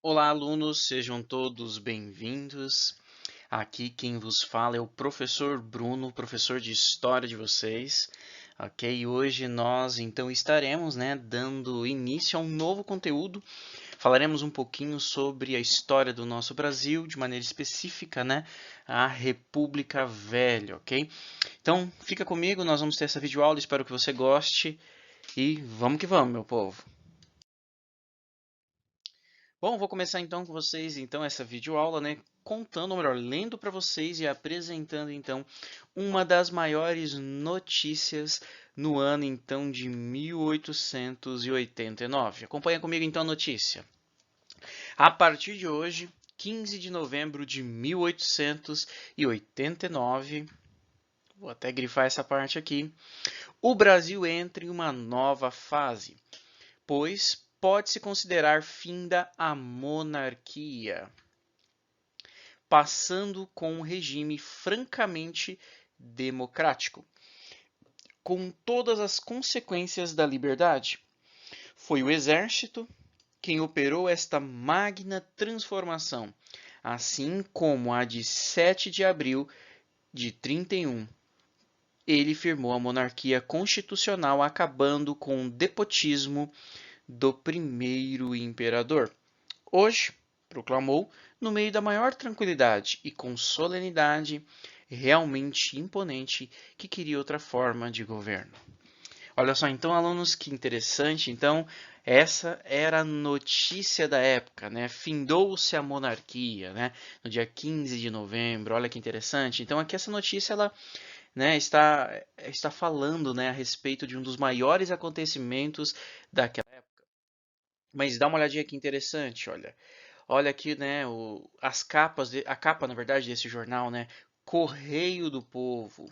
Olá, alunos, sejam todos bem-vindos. Aqui quem vos fala é o professor Bruno, professor de História de vocês. Ok, e hoje nós então estaremos, dando início a um novo conteúdo. Falaremos um pouquinho sobre a história do nosso Brasil, de maneira específica, a República Velha, ok? Então, fica comigo, nós vamos ter essa videoaula, espero que você goste e vamos que vamos, meu povo. Bom, vou começar então com vocês essa videoaula, contando, ou melhor, lendo para vocês e apresentando então uma das maiores notícias no ano então de 1889. Acompanha comigo então a notícia. A partir de hoje, 15 de novembro de 1889, vou até grifar essa parte aqui, o Brasil entra em uma nova fase, pois pode-se considerar finda a monarquia, passando com um regime francamente democrático, com todas as consequências da liberdade. Foi o exército quem operou esta magna transformação, assim como a de 7 de abril de 31. Ele firmou a monarquia constitucional, acabando com o despotismo do primeiro imperador. Hoje, proclamou, no meio da maior tranquilidade e com solenidade realmente imponente, que queria outra forma de governo. Olha só, então, alunos, que interessante. Então, essa era a notícia da época, Findou-se a monarquia, No dia 15 de novembro. Olha que interessante. Então, aqui essa notícia, ela, está falando, a respeito de um dos maiores acontecimentos daquela época. Mas dá uma olhadinha aqui interessante, olha. Olha aqui, as capas, a capa, na verdade, desse jornal, Correio do Povo.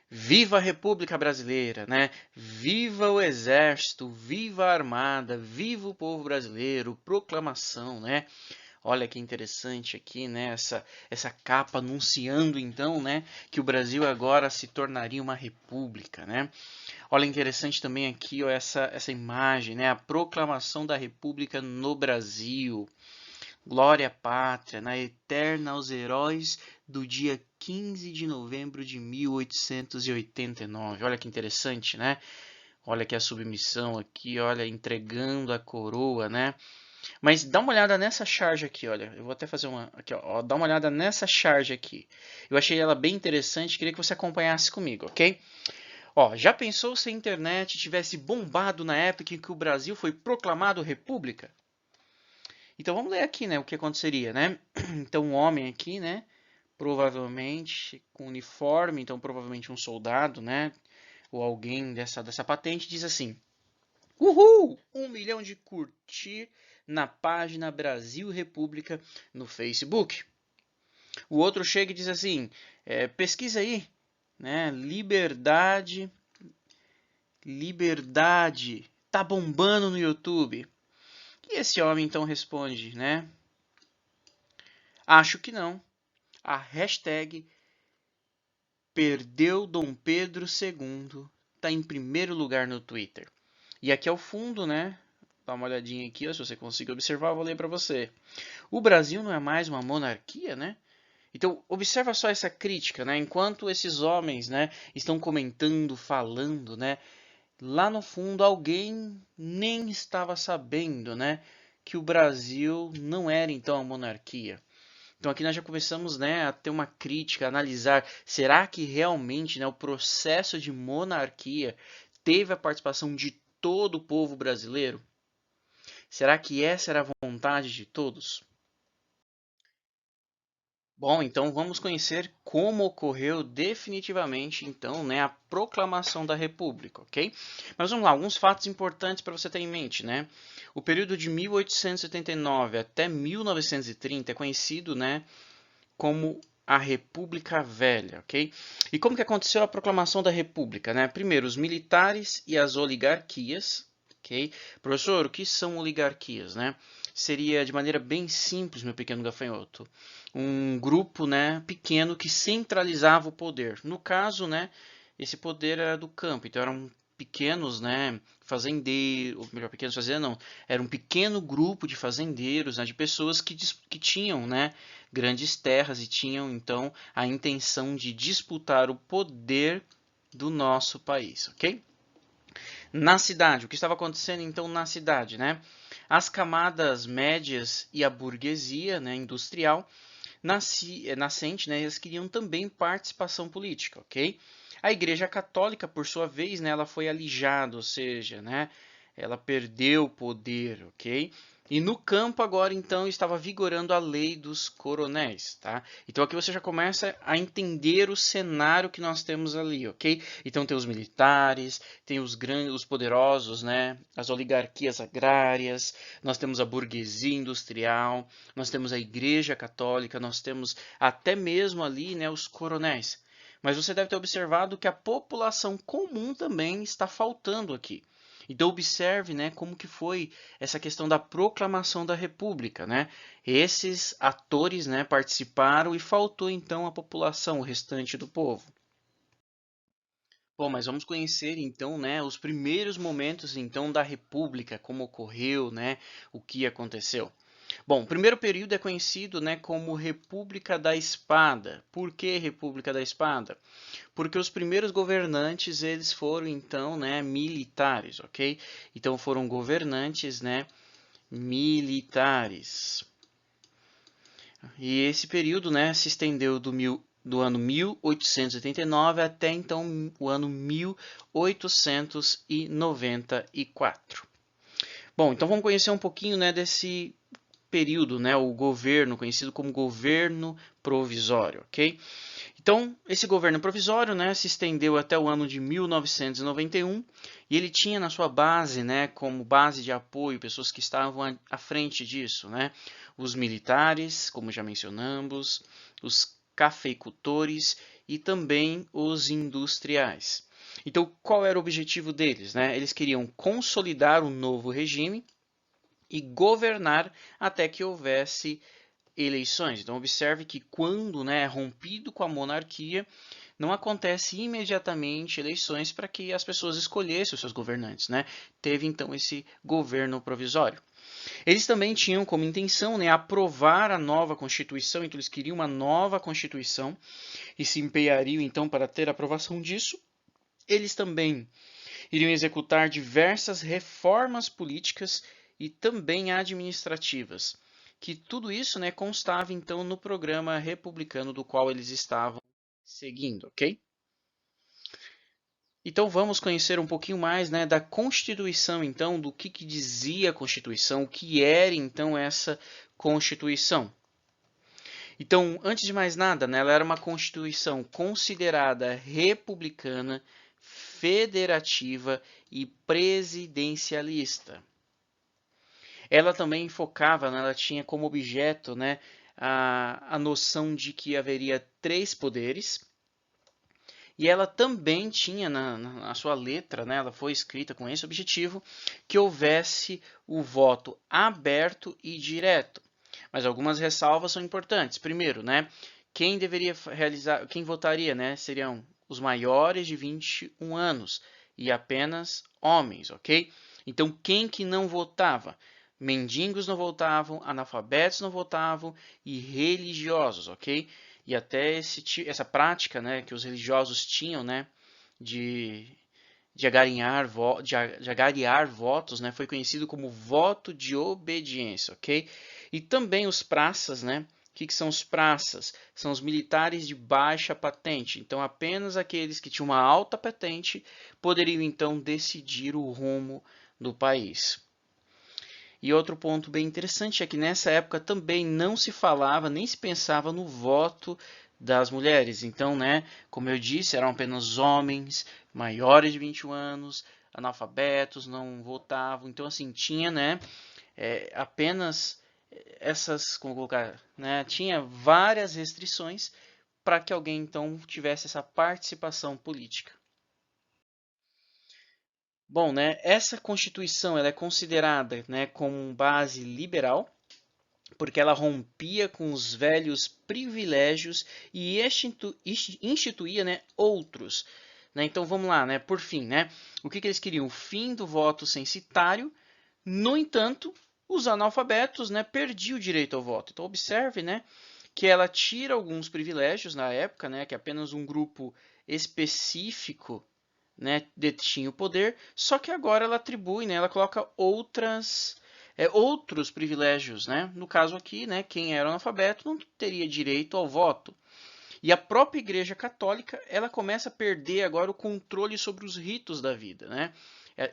Viva a República Brasileira, Viva o Exército, viva a Armada, viva o povo brasileiro, proclamação, Olha que interessante aqui, essa capa anunciando então, que o Brasil agora se tornaria uma república, Olha interessante também aqui, ó, essa imagem, A proclamação da República no Brasil. Glória à pátria, na eterna aos heróis do dia 15 de novembro de 1889. Olha que interessante, Olha que a submissão aqui, olha, entregando a coroa, Mas dá uma olhada nessa charge aqui, olha. Eu vou até fazer uma aqui, ó, dá uma olhada nessa charge aqui. Eu achei ela bem interessante, queria que você acompanhasse comigo, ok? Ó, já pensou se a internet tivesse bombado na época em que o Brasil foi proclamado república? Então vamos ler aqui, o que aconteceria, Então um homem aqui, provavelmente com uniforme, então provavelmente um soldado, ou alguém dessa patente diz assim: Uhul! 1 milhão de curtir na página Brasil República no Facebook. O outro chega e diz assim: pesquisa aí, Liberdade, liberdade, tá bombando no YouTube. E esse homem então responde, Acho que não. A hashtag perdeu Dom Pedro II está em primeiro lugar no Twitter. E aqui ao fundo, dá uma olhadinha aqui, ó, se você conseguir observar, eu vou ler para você. O Brasil não é mais uma monarquia, Então, observa só essa crítica, Enquanto esses homens, estão comentando, falando, lá no fundo alguém nem estava sabendo, que o Brasil não era então a monarquia. Então aqui nós já começamos, a ter uma crítica, a analisar, será que realmente, o processo de monarquia teve a participação de todo o povo brasileiro? Será que essa era a vontade de todos? Bom, então vamos conhecer como ocorreu definitivamente, então, a proclamação da República, ok? Mas vamos lá, alguns fatos importantes para você ter em mente, O período de 1879 até 1930 é conhecido, como a República Velha, ok? E como que aconteceu a proclamação da República, Primeiro, os militares e as oligarquias, ok? Professor, o que são oligarquias, Seria de maneira bem simples, meu pequeno gafanhoto, um grupo, pequeno que centralizava o poder. No caso, esse poder era do campo, então eram pequenos, né, fazendeiros, ou melhor, pequenos fazendeiros não, era um pequeno grupo de fazendeiros, né, de pessoas que tinham, né, grandes terras e tinham então a intenção de disputar o poder do nosso país, ok? Na cidade, o que estava acontecendo então na cidade, né? As camadas médias e a burguesia, né, industrial, nascente, né, eles queriam também participação política, ok? A Igreja Católica, por sua vez, né, ela foi alijada, ou seja, né, ela perdeu o poder, ok? E no campo agora, então, estava vigorando a lei dos coronéis, tá? Então aqui você já começa a entender o cenário que nós temos ali, ok? Então tem os militares, tem os grandes, os poderosos, né? As oligarquias agrárias, nós temos a burguesia industrial, nós temos a Igreja Católica, nós temos até mesmo ali, né, os coronéis. Mas você deve ter observado que a população comum também está faltando aqui. Então observe, né, como que foi essa questão da proclamação da República, né? Esses atores, né, participaram e faltou então a população, o restante do povo. Bom, mas vamos conhecer então, né, os primeiros momentos então da República, como ocorreu, né, o que aconteceu. Bom, o primeiro período é conhecido, né, como República da Espada. Por que República da Espada? Porque os primeiros governantes eles foram então, né, militares, ok? Então foram governantes, né, militares. E esse período, né, se estendeu do ano 1889 até então o ano 1894. Bom, então vamos conhecer um pouquinho, né, desse período, né, o governo, conhecido como governo provisório, ok? Então, esse governo provisório, né, se estendeu até o ano de 1991 e ele tinha na sua base, né, como base de apoio, pessoas que estavam à frente disso, né, os militares, como já mencionamos, os cafeicultores e também os industriais. Então, qual era o objetivo deles, né? Eles queriam consolidar um novo regime e governar até que houvesse eleições. Então observe que quando, né, é rompido com a monarquia, não acontece imediatamente eleições para que as pessoas escolhessem os seus governantes, né? Teve então esse governo provisório. Eles também tinham como intenção, né, aprovar a nova Constituição, então eles queriam uma nova Constituição e se empenhariam então para ter a aprovação disso. Eles também iriam executar diversas reformas políticas e também administrativas, que tudo isso, né, constava então no programa republicano do qual eles estavam seguindo, ok? Então vamos conhecer um pouquinho mais, né, da Constituição, então, do que dizia a Constituição, o que era então essa Constituição. Então, antes de mais nada, né, ela era uma Constituição considerada republicana, federativa e presidencialista. Ela também focava, né, ela tinha como objeto, né, a noção de que haveria três poderes, e ela também tinha na sua letra, né, ela foi escrita com esse objetivo, que houvesse o voto aberto e direto. Mas algumas ressalvas são importantes. Primeiro, né, quem deveria realizar, quem votaria, né, seriam os maiores de 21 anos e apenas homens, ok? Então, quem que não votava? Mendigos não votavam, analfabetos não votavam e religiosos, ok? E até essa prática, né, que os religiosos tinham, né, de, de agariar votos, né, foi conhecido como voto de obediência, ok? E também os praças, né? O que são os praças? São os militares de baixa patente. Então, apenas aqueles que tinham uma alta patente poderiam então decidir o rumo do país. E outro ponto bem interessante é que nessa época também não se falava nem se pensava no voto das mulheres. Então, né, como eu disse, eram apenas homens maiores de 21 anos, analfabetos, não votavam. Então, assim, tinha, né, apenas essas, como colocar, né, tinha várias restrições para que alguém então tivesse essa participação política. Bom, né, essa Constituição ela é considerada, né, como base liberal, porque ela rompia com os velhos privilégios e instituía, né, outros, né? Então vamos lá, né? Por fim, né? O que eles queriam? O fim do voto censitário. No entanto, os analfabetos, né, perdiam o direito ao voto. Então observe, né, que ela tira alguns privilégios na época, né, que apenas um grupo específico, né, detinha o poder, só que agora ela atribui, né, ela coloca outros privilégios, né? No caso aqui, né, quem era analfabeto não teria direito ao voto. E a própria Igreja Católica, ela começa a perder agora o controle sobre os ritos da vida, né?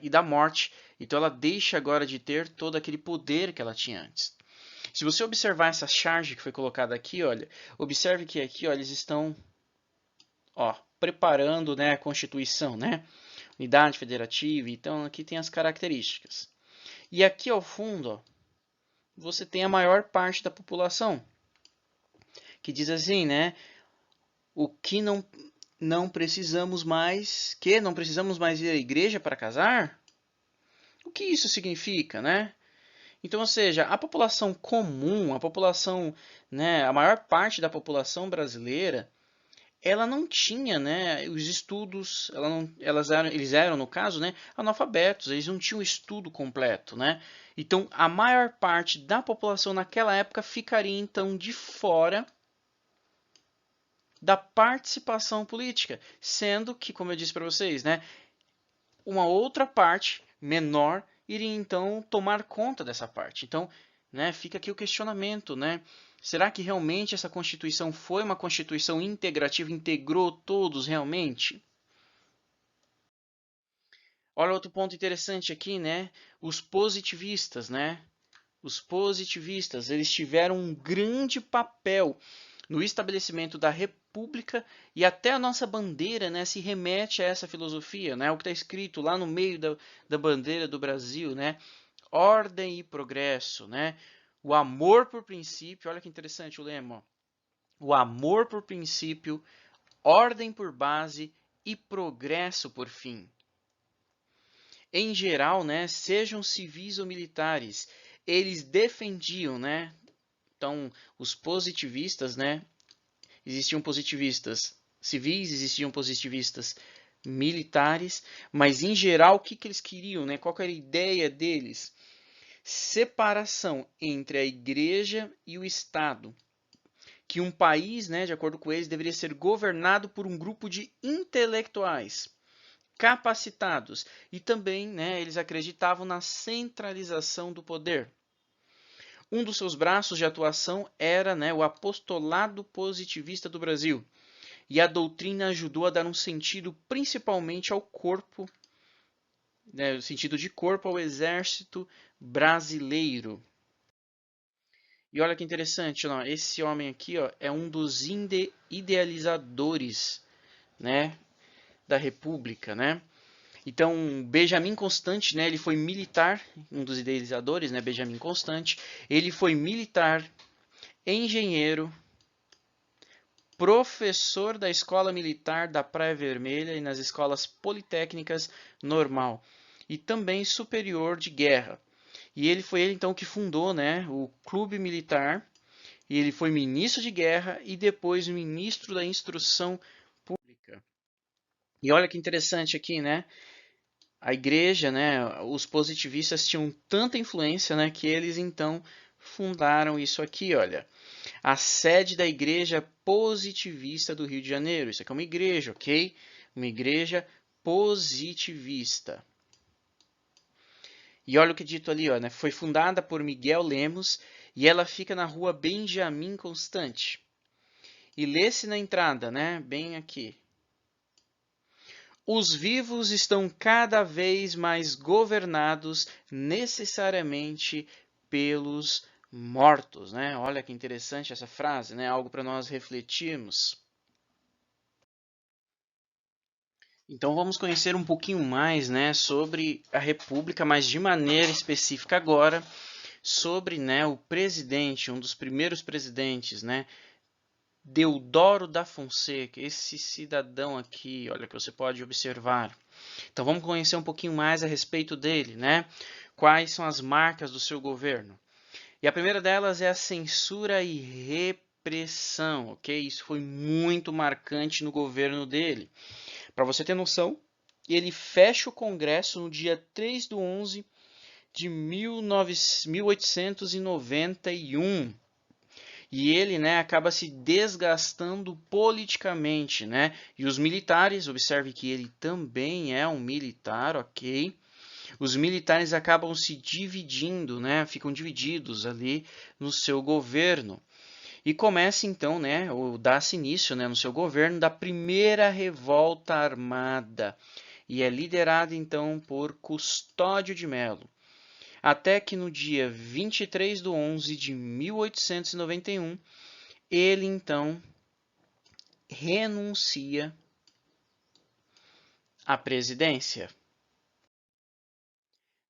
E da morte. Então ela deixa agora de ter todo aquele poder que ela tinha antes. Se você observar essa charge que foi colocada aqui, olha, observe que aqui, ó, eles estão, ó, preparando, né, a Constituição, né? Unidade federativa, então aqui tem as características. E aqui ao fundo, ó, você tem a maior parte da população, que diz assim, né? O que não precisamos mais ir à igreja para casar? O que isso significa, né? Então, ou seja, a população comum, a população, né, a maior parte da população brasileira, ela não tinha, né, os estudos, eles eram, no caso, né, analfabetos, eles não tinham o estudo completo, né? Então, a maior parte da população naquela época ficaria, então, de fora da participação política, sendo que, como eu disse para vocês, né, uma outra parte menor iria então tomar conta dessa parte. Então, né, fica aqui o questionamento, né? Será que realmente essa Constituição foi uma Constituição integrativa, integrou todos realmente? Olha outro ponto interessante aqui, né? Os positivistas, né? Os positivistas, eles tiveram um grande papel no estabelecimento da república e até a nossa bandeira, né, se remete a essa filosofia, né? O que está escrito lá no meio da bandeira do Brasil, né? Ordem e progresso, né? O amor por princípio, olha que interessante o lema, ó. O amor por princípio, ordem por base e progresso por fim. Em geral, né, sejam civis ou militares, eles defendiam, né? Então, os positivistas, né, existiam positivistas civis, existiam positivistas militares, mas em geral o que eles queriam, né? Qual era a ideia deles? Separação entre a igreja e o Estado. Que um país, né, de acordo com eles, deveria ser governado por um grupo de intelectuais capacitados e também, né, eles acreditavam na centralização do poder. Um dos seus braços de atuação era, né, o apostolado positivista do Brasil. E a doutrina ajudou a dar um sentido principalmente ao corpo, né, o sentido de corpo ao exército brasileiro. E olha que interessante, ó, esse homem aqui, ó, é um dos idealizadores, né, da República, né? Então, Benjamin Constant, né, ele foi militar, um dos idealizadores, né, Benjamin Constant, ele foi militar, engenheiro, professor da Escola Militar da Praia Vermelha e nas escolas politécnicas normal e também superior de guerra. E ele foi ele então que fundou, né, o Clube Militar, e ele foi ministro de guerra e depois ministro da Instrução Pública. E olha que interessante aqui, né? A igreja, né, os positivistas tinham tanta influência, né, que eles então fundaram isso aqui, olha. A sede da Igreja Positivista do Rio de Janeiro. Isso aqui é uma igreja, ok? Uma igreja positivista. E olha o que é dito ali, ó, né? Foi fundada por Miguel Lemos e ela fica na rua Benjamin Constant. E lê-se na entrada, né? Bem aqui. Os vivos estão cada vez mais governados necessariamente pelos mortos, né? Olha que interessante essa frase, né? Algo para nós refletirmos. Então vamos conhecer um pouquinho mais, né, sobre a República, mas de maneira específica agora sobre, né, o presidente, um dos primeiros presidentes, né, Deodoro da Fonseca, esse cidadão aqui, olha que você pode observar. Então vamos conhecer um pouquinho mais a respeito dele, né? Quais são as marcas do seu governo? E a primeira delas é a censura e repressão, ok? Isso foi muito marcante no governo dele. Para você ter noção, ele fecha o Congresso no dia 3/11 de 1891. E ele, né, acaba se desgastando politicamente, né? E os militares, observe que ele também é um militar, ok? Os militares acabam se dividindo, né? Ficam divididos ali no seu governo. E começa então, né, ou dá-se início, né, no seu governo da primeira revolta armada. E é liderada então por Custódio de Melo. Até que no dia 23/11 de 1891, ele então renuncia à presidência.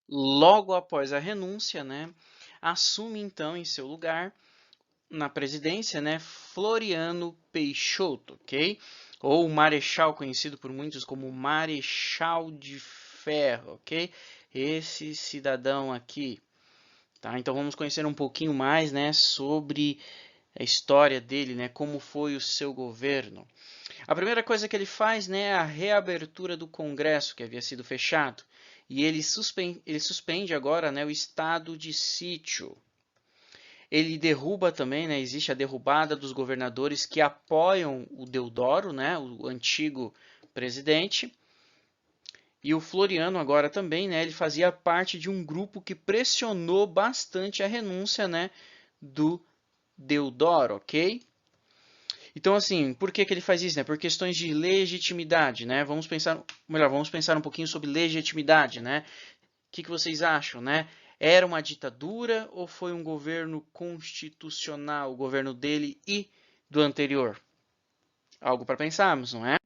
Logo após a renúncia, né, assume então em seu lugar na presidência, né, Floriano Peixoto, ok? Ou o Marechal, conhecido por muitos como Marechal de Ferro, ok? Esse cidadão aqui, tá? Então vamos conhecer um pouquinho mais, né, sobre a história dele, né, como foi o seu governo. A primeira coisa que ele faz, né, é a reabertura do Congresso, que havia sido fechado. E ele suspende agora, né, o estado de sítio. Ele derruba também, né, existe a derrubada dos governadores que apoiam o Deodoro, né, o antigo presidente. E o Floriano agora também, né, ele fazia parte de um grupo que pressionou bastante a renúncia, né, do Deodoro, ok? Então, assim, por que ele faz isso, né? Por questões de legitimidade, né? Vamos pensar um pouquinho sobre legitimidade, né? O que vocês acham, né? Era uma ditadura ou foi um governo constitucional, o governo dele e do anterior? Algo para pensarmos, não é?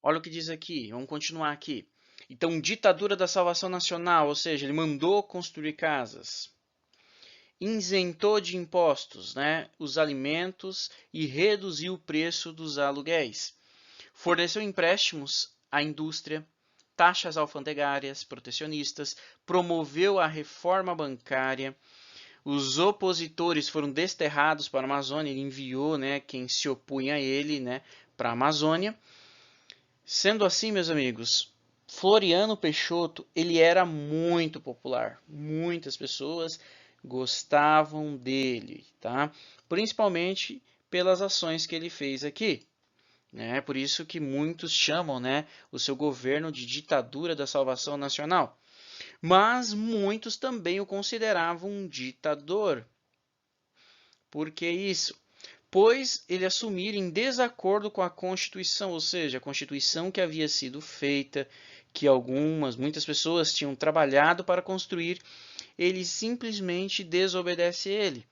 Olha o que diz aqui, vamos continuar aqui. Então, ditadura da salvação nacional, ou seja, ele mandou construir casas, isentou de impostos, né, os alimentos e reduziu o preço dos aluguéis. Forneceu empréstimos à indústria, taxas alfandegárias protecionistas, promoveu a reforma bancária. Os opositores foram desterrados para a Amazônia, ele enviou, né, quem se opunha a ele, né, para a Amazônia. Sendo assim, meus amigos, Floriano Peixoto, ele era muito popular. Muitas pessoas gostavam dele, tá? Principalmente pelas ações que ele fez aqui. Né? Por isso que muitos chamam, né, o seu governo de ditadura da salvação nacional. Mas muitos também o consideravam um ditador. Por que isso? Pois ele assumir em desacordo com a Constituição, ou seja, a Constituição que havia sido feita, que muitas pessoas tinham trabalhado para construir, ele simplesmente desobedece ele.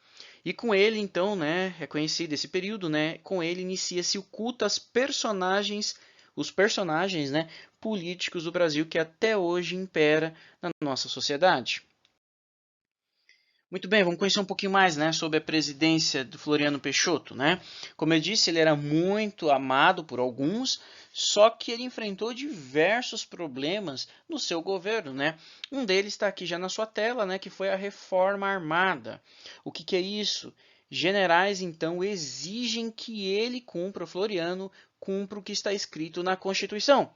E com ele, então, né, é conhecido esse período, né, com ele inicia-se o culto às personagens, os personagens, né, políticos do Brasil que até hoje impera na nossa sociedade. Muito bem, vamos conhecer um pouquinho mais, né, sobre a presidência do Floriano Peixoto, né? Como eu disse, ele era muito amado por alguns, só que ele enfrentou diversos problemas no seu governo, né? Um deles está aqui já na sua tela, né, que foi a reforma armada. O que é isso? Generais, então, exigem que ele cumpra, o Floriano, cumpra o que está escrito na Constituição.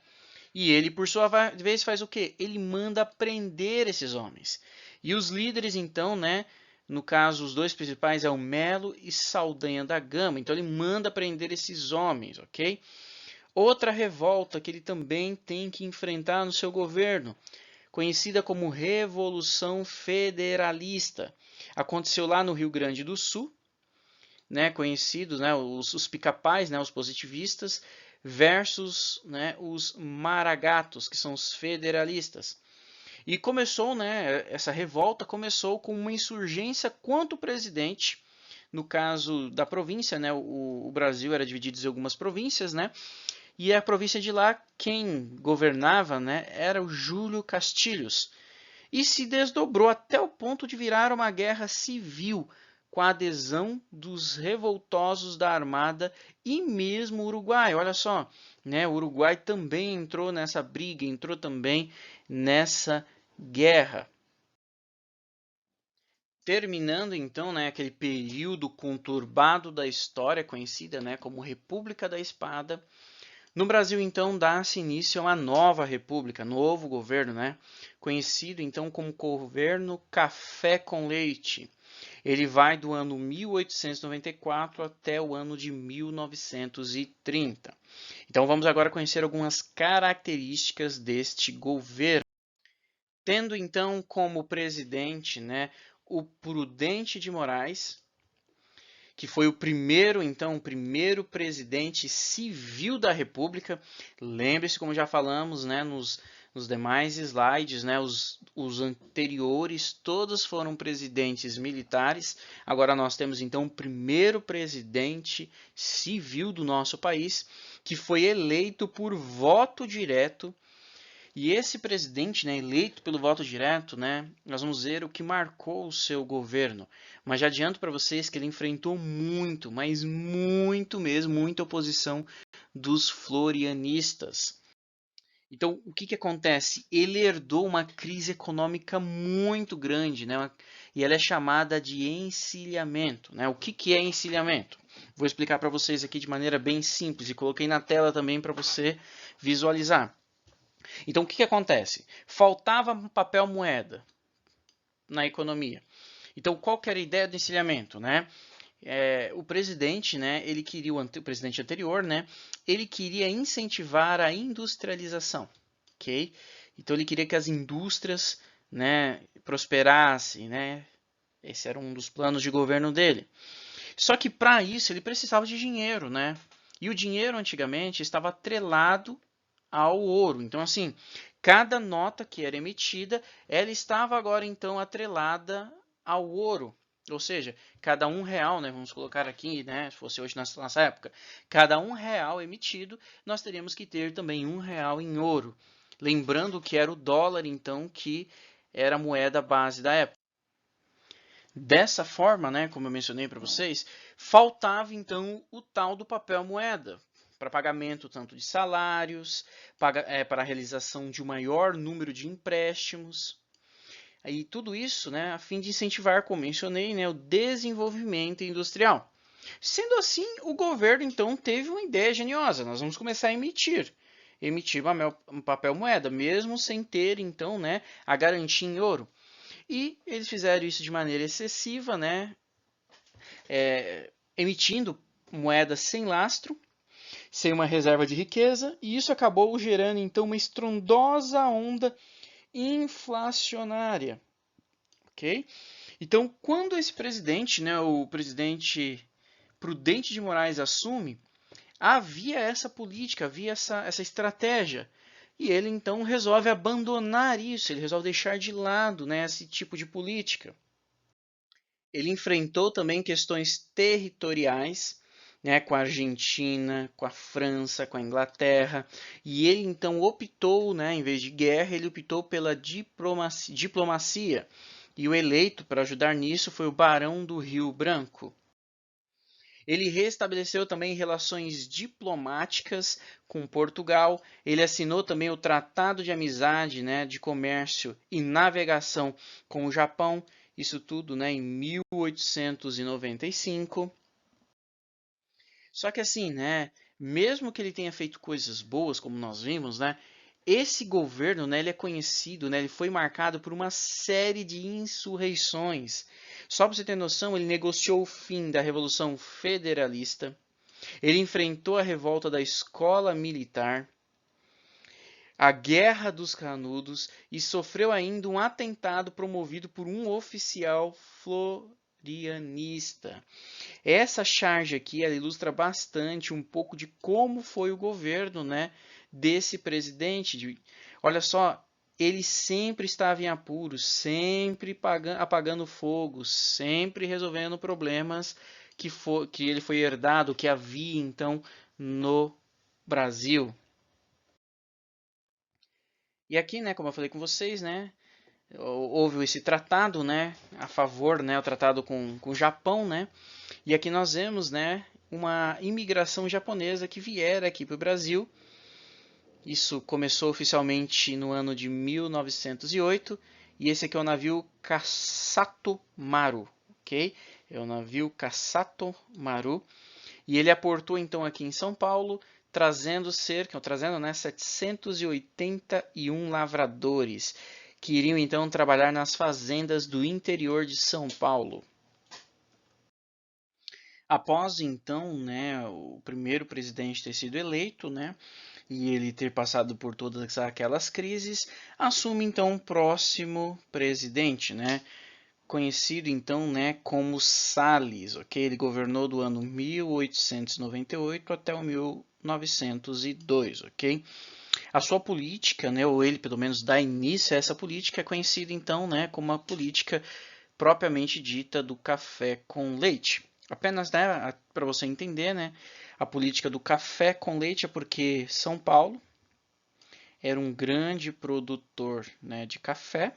E ele, por sua vez, faz o quê? Ele manda prender esses homens. E os líderes, então, né? No caso, os dois principais é o Melo e Saldanha da Gama. Então, ele manda prender esses homens, ok? Outra revolta que ele também tem que enfrentar no seu governo, conhecida como Revolução Federalista. Aconteceu lá no Rio Grande do Sul, né, conhecidos, né, os pica-pais, né, os positivistas, versus, né, os maragatos, que são os federalistas. E começou, né, essa revolta começou com uma insurgência contra o presidente. No caso da província, né, o Brasil era dividido em algumas províncias, né, e a província de lá, quem governava, né, era o Júlio Castilhos. E se desdobrou até o ponto de virar uma guerra civil, com a adesão dos revoltosos da Armada e mesmo o Uruguai. Olha só, né, o Uruguai também entrou nessa briga, entrou também nessa guerra. Terminando então, né, aquele período conturbado da história conhecida, né, como República da Espada, No Brasil, então, dá-se início a uma nova república, novo governo, né? Conhecido, então, como governo Café com Leite. Ele vai do ano 1894 até o ano de 1930. Então, vamos agora conhecer algumas características deste governo. Tendo, então, como presidente, né, o Prudente de Moraes, que foi o primeiro presidente civil da República. Lembre-se, como já falamos, né, nos demais slides, né, os anteriores todos foram presidentes militares. Agora nós temos então o primeiro presidente civil do nosso país, que foi eleito por voto direto. E esse presidente, né, eleito pelo voto direto, né, nós vamos ver o que marcou o seu governo. Mas já adianto para vocês que ele enfrentou muito, mas muito mesmo, muita oposição dos florianistas. Então, o que acontece? Ele herdou uma crise econômica muito grande, né, e ela é chamada de encilhamento. Né? O que é encilhamento? Vou explicar para vocês aqui de maneira bem simples e coloquei na tela também para você visualizar. Então, o que acontece? Faltava papel moeda na economia. Então, qual que era a ideia do encilhamento, né? O presidente, né, ele queria, o presidente anterior, né, ele queria incentivar a industrialização, ok? Então, ele queria que as indústrias, né, prosperassem, né? Esse era um dos planos de governo dele. Só que para isso ele precisava de dinheiro, né? E o dinheiro antigamente estava atrelado ao ouro. Então, assim, cada nota que era emitida, ela estava agora então atrelada ao ouro. Ou seja, cada R$ 1, né, vamos colocar aqui, né, se fosse hoje nessa época, cada R$ 1 emitido, nós teríamos que ter também R$ 1 em ouro. Lembrando que era o dólar, então, que era a moeda base da época. Dessa forma, né, como eu mencionei para vocês, faltava então o tal do papel moeda para pagamento tanto de salários, para a realização de um maior número de empréstimos. E tudo isso, né, a fim de incentivar, como mencionei, né, o desenvolvimento industrial. Sendo assim, o governo então teve uma ideia geniosa. Nós vamos começar a emitir um papel moeda, mesmo sem ter então, né, a garantia em ouro. E eles fizeram isso de maneira excessiva, né, emitindo moedas sem lastro, sem uma reserva de riqueza, e isso acabou gerando então uma estrondosa onda inflacionária, ok? Então, quando esse presidente, né, o presidente Prudente de Moraes assume, havia essa política, havia essa estratégia. E ele então resolve abandonar isso, ele resolve deixar de lado, né, esse tipo de política. Ele enfrentou também questões territoriais, né, com a Argentina, com a França, com a Inglaterra, e ele então optou, né, em vez de guerra, ele optou pela diplomacia. E o eleito para ajudar nisso foi o Barão do Rio Branco. Ele restabeleceu também relações diplomáticas com Portugal. Ele assinou também o Tratado de Amizade, né, de Comércio e Navegação com o Japão. Isso tudo, né, em 1895. Só que assim, né, mesmo que ele tenha feito coisas boas, como nós vimos, né, esse governo, né, ele é conhecido, né, ele foi marcado por uma série de insurreições. Só para você ter noção, ele negociou o fim da Revolução Federalista, ele enfrentou a revolta da Escola Militar, a Guerra dos Canudos e sofreu ainda um atentado promovido por um oficial florianista. Essa charge aqui ela ilustra bastante um pouco de como foi o governo, né, desse presidente. Olha só, ele sempre estava em apuros, sempre apagando fogo, sempre resolvendo problemas que ele foi herdado, que havia então no Brasil. E aqui, né, como eu falei com vocês, né, houve esse tratado, né, a favor, né, o tratado com o Japão, né, e aqui nós vemos, né, uma imigração japonesa que viera aqui para o Brasil. Isso começou oficialmente no ano de 1908 e esse aqui é o navio Kasato Maru, ok? É o navio Kasato Maru e ele aportou então aqui em São Paulo, trazendo 781 lavradores, que iriam então trabalhar nas fazendas do interior de São Paulo. Após então, né, o primeiro presidente ter sido eleito, né, e ele ter passado por todas aquelas crises, assume então o próximo presidente, né, conhecido então, né, como Salles, ok? Ele governou do ano 1898 até o 1902, ok? A sua política, né, ou ele pelo menos dá início a essa política, é conhecida então, né, como a política propriamente dita do café com leite. Apenas, né, para você entender, né, a política do café com leite é porque São Paulo era um grande produtor, né, de café.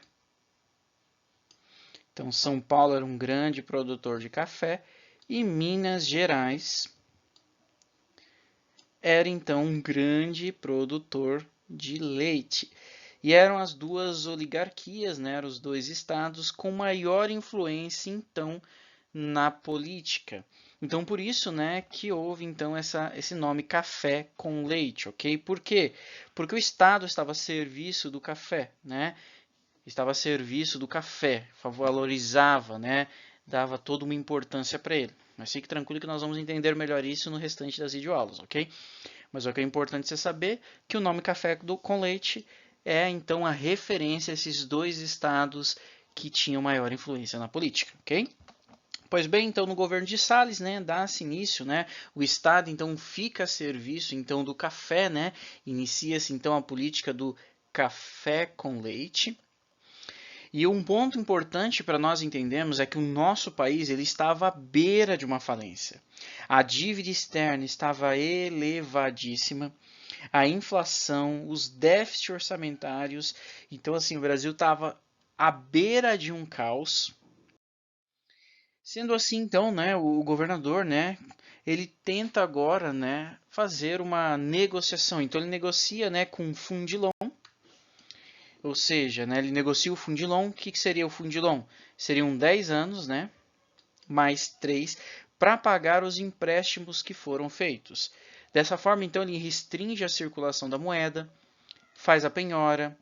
Então, São Paulo era um grande produtor de café e Minas Gerais era então um grande produtor de leite. E eram as duas oligarquias, né, eram os dois estados com maior influência então na política. Então por isso, né, que houve então esse nome café com leite, ok? Por quê? Porque o estado estava a serviço do café, né? Estava a serviço do café, valorizava, né? Dava toda uma importância para ele. Mas fique tranquilo que nós vamos entender melhor isso no restante das videoaulas, ok? Mas o que é importante você saber que o nome café com leite é então a referência a esses dois estados que tinham maior influência na política, ok? Pois bem, então no governo de Salles, né, dá-se início, né, o Estado então fica a serviço então do café, né, inicia-se então a política do café com leite. E um ponto importante para nós entendermos é que o nosso país ele estava à beira de uma falência. A dívida externa estava elevadíssima, a inflação, os déficits orçamentários, então assim o Brasil estava à beira de um caos. Sendo assim, então, né, o governador, né, ele tenta agora, né, fazer uma negociação. Então ele negocia, né, com o Fundilon, ou seja, né, ele negocia o Fundilon. O que seria o Fundilon? Seriam 10 anos, né, mais 3 para pagar os empréstimos que foram feitos. Dessa forma, então, ele restringe a circulação da moeda, faz a penhora,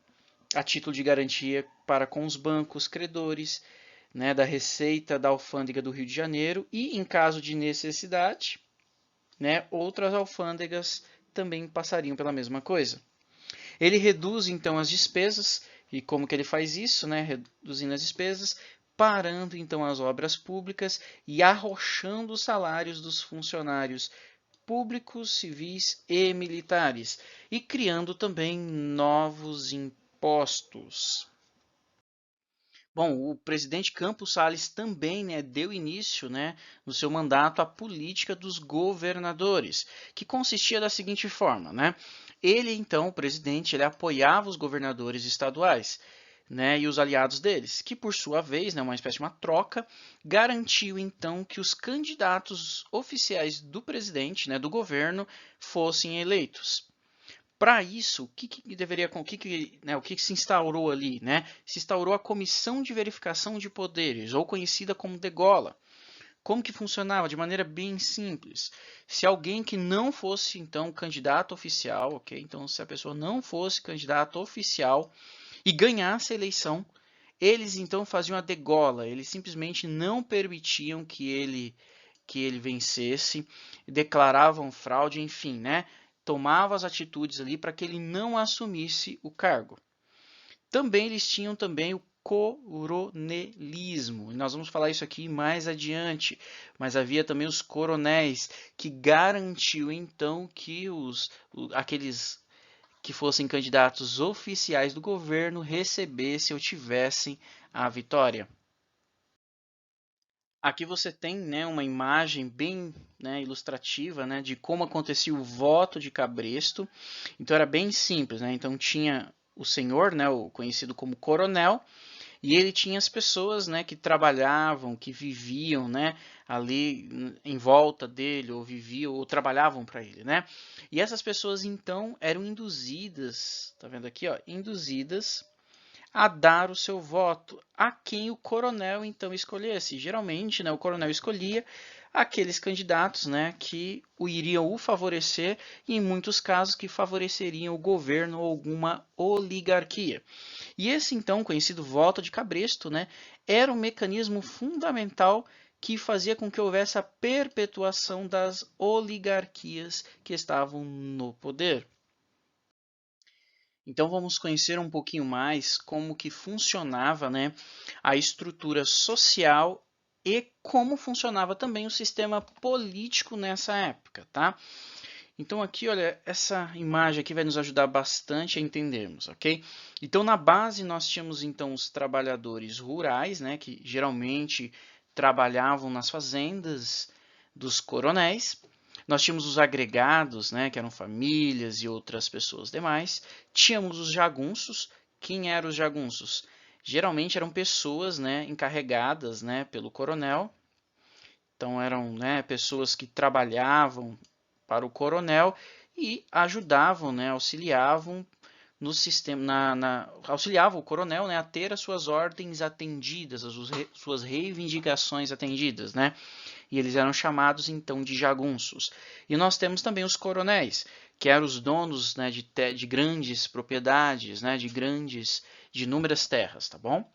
a título de garantia para com os bancos credores, né, da Receita da Alfândega do Rio de Janeiro e, em caso de necessidade, né, outras alfândegas também passariam pela mesma coisa. Ele reduz então as despesas, e como que ele faz isso, né, reduzindo as despesas, parando então as obras públicas e arrochando os salários dos funcionários públicos, civis e militares, e criando também novos impostos. Bom, o presidente Campos Salles também, né, deu início, né, no seu mandato à política dos governadores, que consistia da seguinte forma, né? Ele, então, o presidente, ele apoiava os governadores estaduais, né, e os aliados deles, que por sua vez, né, uma espécie de uma troca, garantiu então que os candidatos oficiais do presidente, né, do governo, fossem eleitos. Para isso, o que se instaurou ali, né? Se instaurou a Comissão de Verificação de Poderes, ou conhecida como Degola. Como que funcionava? De maneira bem simples. Se alguém que não fosse, então, candidato oficial, ok? Então, se a pessoa não fosse candidato oficial e ganhasse a eleição, eles, então, faziam a degola. Eles simplesmente não permitiam que ele vencesse, declaravam fraude, enfim, né? Tomava as atitudes ali para que ele não assumisse o cargo. Também eles tinham também o coronelismo, e nós vamos falar isso aqui mais adiante, mas havia também os coronéis, que garantiu então que aqueles que fossem candidatos oficiais do governo recebessem ou tivessem a vitória. Aqui você tem, né, uma imagem bem, né, ilustrativa, né, de como acontecia o voto de cabresto. Então era bem simples, né? Então tinha o senhor, né, o conhecido como coronel, e ele tinha as pessoas, né, que trabalhavam, que viviam, né, ali em volta dele, ou viviam, ou trabalhavam para ele, né? E essas pessoas então eram induzidas, tá vendo aqui, ó, induzidas a dar o seu voto a quem o coronel então escolhesse. Geralmente, né, o coronel escolhia aqueles candidatos, né, que iriam o favorecer e, em muitos casos, que favoreceriam o governo ou alguma oligarquia. E esse então conhecido voto de cabresto, né, era um mecanismo fundamental que fazia com que houvesse a perpetuação das oligarquias que estavam no poder. Então vamos conhecer um pouquinho mais como que funcionava, né, a estrutura social e como funcionava também o sistema político nessa época, tá? Então aqui, olha, essa imagem aqui vai nos ajudar bastante a entendermos, ok? Então na base nós tínhamos então os trabalhadores rurais, né, que geralmente trabalhavam nas fazendas dos coronéis. Nós tínhamos os agregados, né, que eram famílias e outras pessoas demais. Tínhamos os jagunços. Quem eram os jagunços? Geralmente eram pessoas, né, encarregadas, né, pelo coronel. Então eram, né, pessoas que trabalhavam para o coronel e ajudavam, né, auxiliavam no sistema, auxiliavam o coronel, né, a ter as suas ordens atendidas, suas reivindicações atendidas, né? E eles eram chamados então de jagunços. E nós temos também os coronéis, que eram os donos, né, de grandes propriedades, né, de inúmeras terras, tá bom?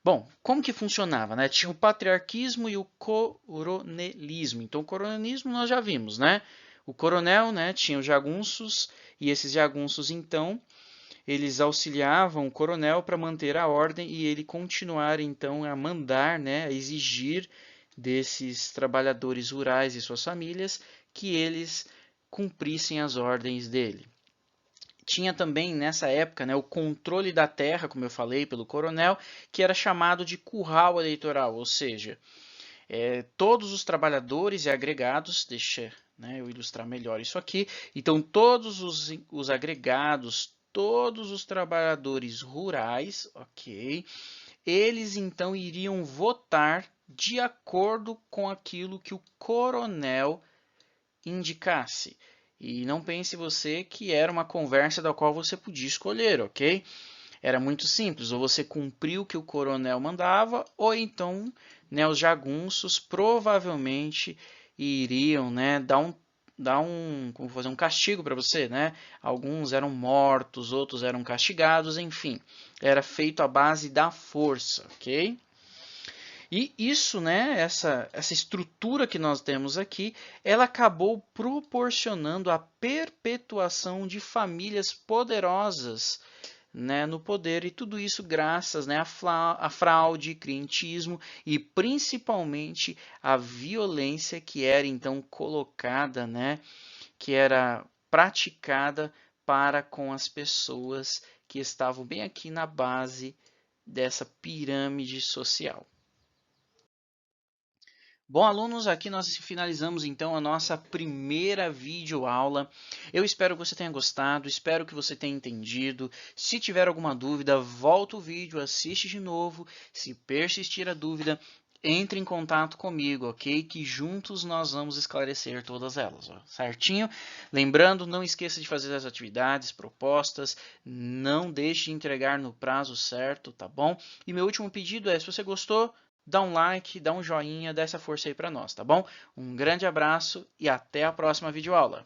Bom, como que funcionava, né? Tinha o patriarquismo e o coronelismo. Então, o coronelismo nós já vimos, né? O coronel, né, tinha os jagunços e esses jagunços, então, eles auxiliavam o coronel para manter a ordem e ele continuar, então, a mandar, né, a exigir desses trabalhadores rurais e suas famílias que eles cumprissem as ordens dele. Tinha também nessa época, né, o controle da terra, como eu falei, pelo coronel, que era chamado de curral eleitoral, ou seja, todos os trabalhadores e agregados, deixa, né, eu ilustrar melhor isso aqui, então todos os agregados, todos os trabalhadores rurais, ok, eles então iriam votar de acordo com aquilo que o coronel indicasse. E não pense você que era uma conversa da qual você podia escolher, ok? Era muito simples, ou você cumpriu o que o coronel mandava, ou então, né, os jagunços provavelmente iriam, né, como fazer um castigo para você, né? Alguns eram mortos, outros eram castigados, enfim, era feito à base da força, ok? E isso, né, essa estrutura que nós temos aqui, ela acabou proporcionando a perpetuação de famílias poderosas, né, no poder, e tudo isso graças, né, à fraude, clientismo e principalmente à violência que era então colocada, né, que era praticada para com as pessoas que estavam bem aqui na base dessa pirâmide social. Bom, alunos, aqui nós finalizamos então a nossa primeira videoaula. Eu espero que você tenha gostado, espero que você tenha entendido. Se tiver alguma dúvida, volta o vídeo, assiste de novo. Se persistir a dúvida, entre em contato comigo, ok? Que juntos nós vamos esclarecer todas elas, ó, certinho? Lembrando, não esqueça de fazer as atividades propostas, não deixe de entregar no prazo certo, tá bom? E meu último pedido é, se você gostou, dá um like, dá um joinha, dá essa força aí para nós, tá bom? Um grande abraço e até a próxima videoaula.